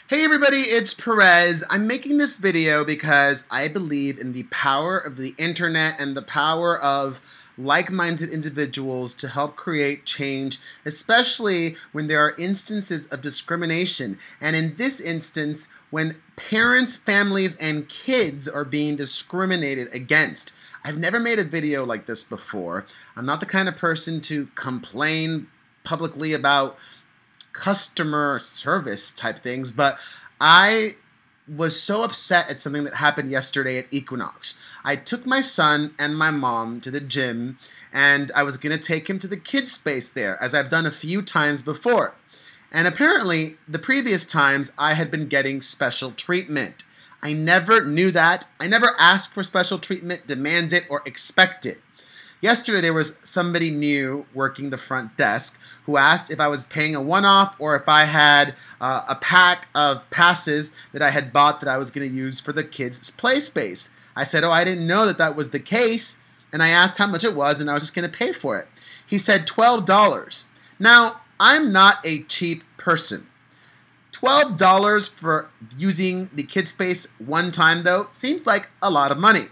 Hey everybody, it's Perez. I'm making this video because I believe in the power of the internet and the power of like-minded individuals to help create change, especially when there are instances of discrimination. And in this instance, when parents, families, and kids are being discriminated against. I've never made a video like this before. I'm not the kind of person to complain publicly about customer service type things, but I was so upset at something that happened yesterday at Equinox. I took my son and my mom to the gym, and I was going to take him to the kids space there, as I've done a few times before. And apparently, the previous times, I had been getting special treatment. I never knew that. I never asked for special treatment, demand it, or expect it. Yesterday, there was somebody new working the front desk who asked if I was paying a one-off or if I had a pack of passes that I had bought that I was going to use for the kids' play space. I said, oh, I didn't know that that was the case, and I asked how much it was, and I was just going to pay for it. He said $12. Now, I'm not a cheap person. $12 for using the kids' space one time, though, seems like a lot of money.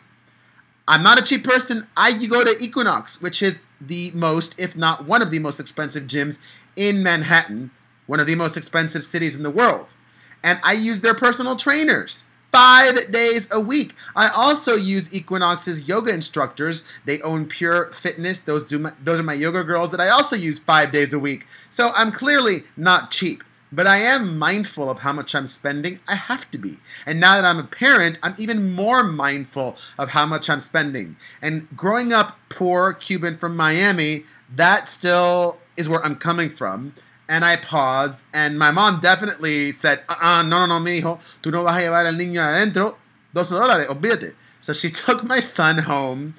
I'm not a cheap person. I go to Equinox, which is the most, if not one of the most expensive gyms in Manhattan, one of the most expensive cities in the world. And I use their personal trainers 5 days a week. I also use Equinox's yoga instructors. They own Pure Fitness. Those are my yoga girls that I also use 5 days a week. So I'm clearly not cheap. But I am mindful of how much I'm spending. I have to be. And now that I'm a parent, I'm even more mindful of how much I'm spending. And growing up poor Cuban from Miami, that still is where I'm coming from. And I paused, and my mom definitely said, no, mijo, tú no vas a llevar al niño adentro, $12, olvídate. So she took my son home.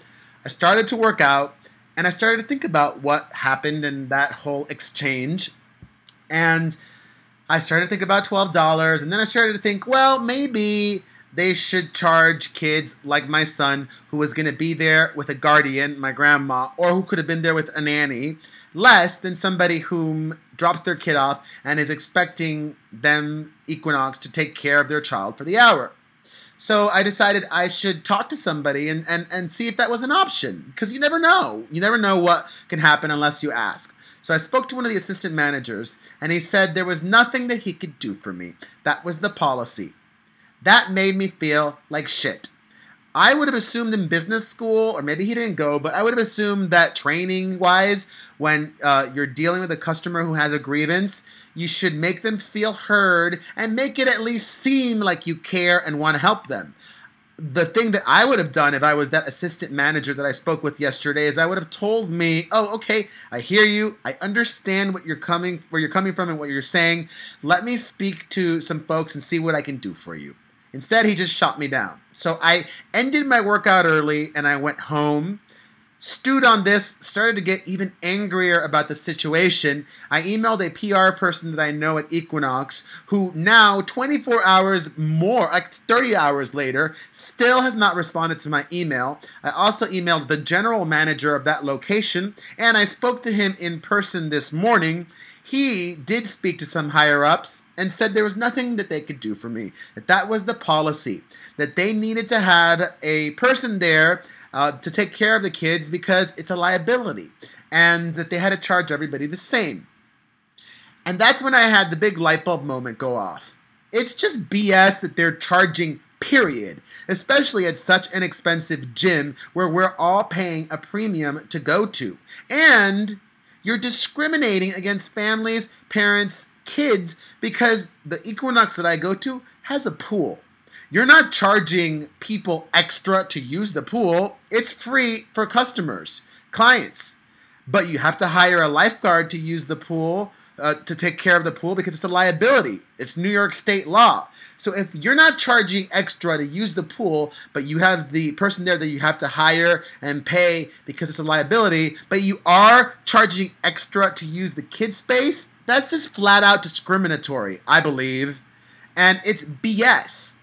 I started to work out, and I started to think about what happened in that whole exchange. And I started to think about $12, and then I started to think, well, maybe they should charge kids like my son, who was going to be there with a guardian, my grandma, or who could have been there with a nanny, less than somebody whom drops their kid off and is expecting them, Equinox, to take care of their child for the hour. So I decided I should talk to somebody and see if that was an option, because you never know. You never know what can happen unless you ask. So I spoke to one of the assistant managers, and he said there was nothing that he could do for me. That was the policy. That made me feel like shit. I would have assumed in business school, or maybe he didn't go, but I would have assumed that training-wise, when you're dealing with a customer who has a grievance, you should make them feel heard and make it at least seem like you care and want to help them. The thing that I would have done if I was that assistant manager that I spoke with yesterday is I would have told me, oh, okay, I hear you. I understand where you're coming from and what you're saying. Let me speak to some folks and see what I can do for you. Instead, he just shot me down. So I ended my workout early and I went home, stewed on this, started to get even angrier about the situation. I emailed a PR person that I know at Equinox, who now, 24 hours more, like 30 hours later, still has not responded to my email. I also emailed the general manager of that location, and I spoke to him in person this morning. He did speak to some higher-ups and said there was nothing that they could do for me, that was the policy, that they needed to have a person there to take care of the kids because it's a liability, and that they had to charge everybody the same. And that's when I had the big light bulb moment go off. It's just BS that they're charging, period, especially at such an expensive gym where we're all paying a premium to go to. And you're discriminating against families, parents, kids, because the Equinox that I go to has a pool. You're not charging people extra to use the pool. It's free for customers, clients. But you have to hire a lifeguard to use the pool, to take care of the pool, because it's a liability. It's New York State law. So if you're not charging extra to use the pool, but you have the person there that you have to hire and pay because it's a liability, but you are charging extra to use the kids' space, that's just flat out discriminatory, I believe. And it's BS.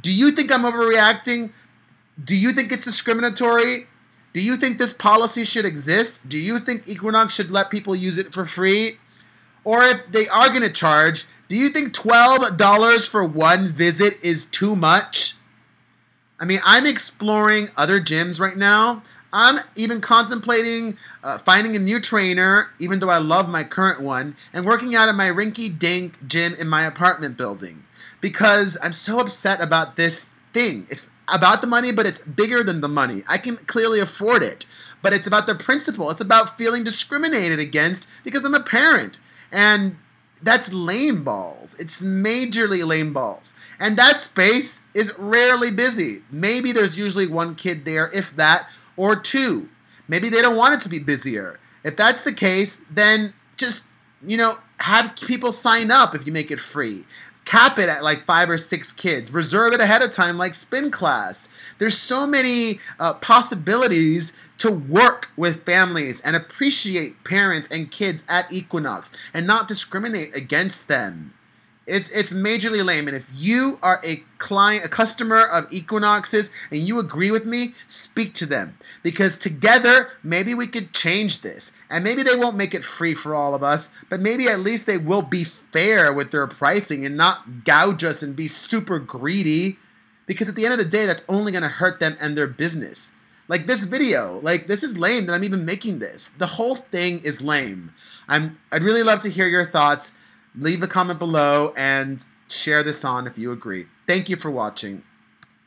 Do you think I'm overreacting? Do you think it's discriminatory? Do you think this policy should exist? Do you think Equinox should let people use it for free? Or if they are going to charge, Do you think $12 for one visit is too much? I mean, I'm exploring other gyms right now. I'm even contemplating finding a new trainer, even though I love my current one, and working out at my rinky-dink gym in my apartment building. Because I'm so upset about this thing. It's about the money, but it's bigger than the money. I can clearly afford it. But it's about the principle. It's about feeling discriminated against because I'm a parent. And that's lame balls. It's majorly lame balls. And that space is rarely busy. Maybe there's usually one kid there, if that, or two. Maybe they don't want it to be busier. If that's the case, then just, have people sign up if you make it free. Cap it at like 5 or 6 kids. Reserve it ahead of time like spin class. There's so many possibilities to work with families and appreciate parents and kids at Equinox and not discriminate against them. It's majorly lame. And if you are a client, a customer of Equinox's, and you agree with me, speak to them. Because together, maybe we could change this. And maybe they won't make it free for all of us, but maybe at least they will be fair with their pricing and not gouge us and be super greedy. Because at the end of the day, that's only going to hurt them and their business. Like this video, this is lame that I'm even making this. The whole thing is lame. I'd really love to hear your thoughts. Leave a comment below and share this on if you agree. Thank you for watching.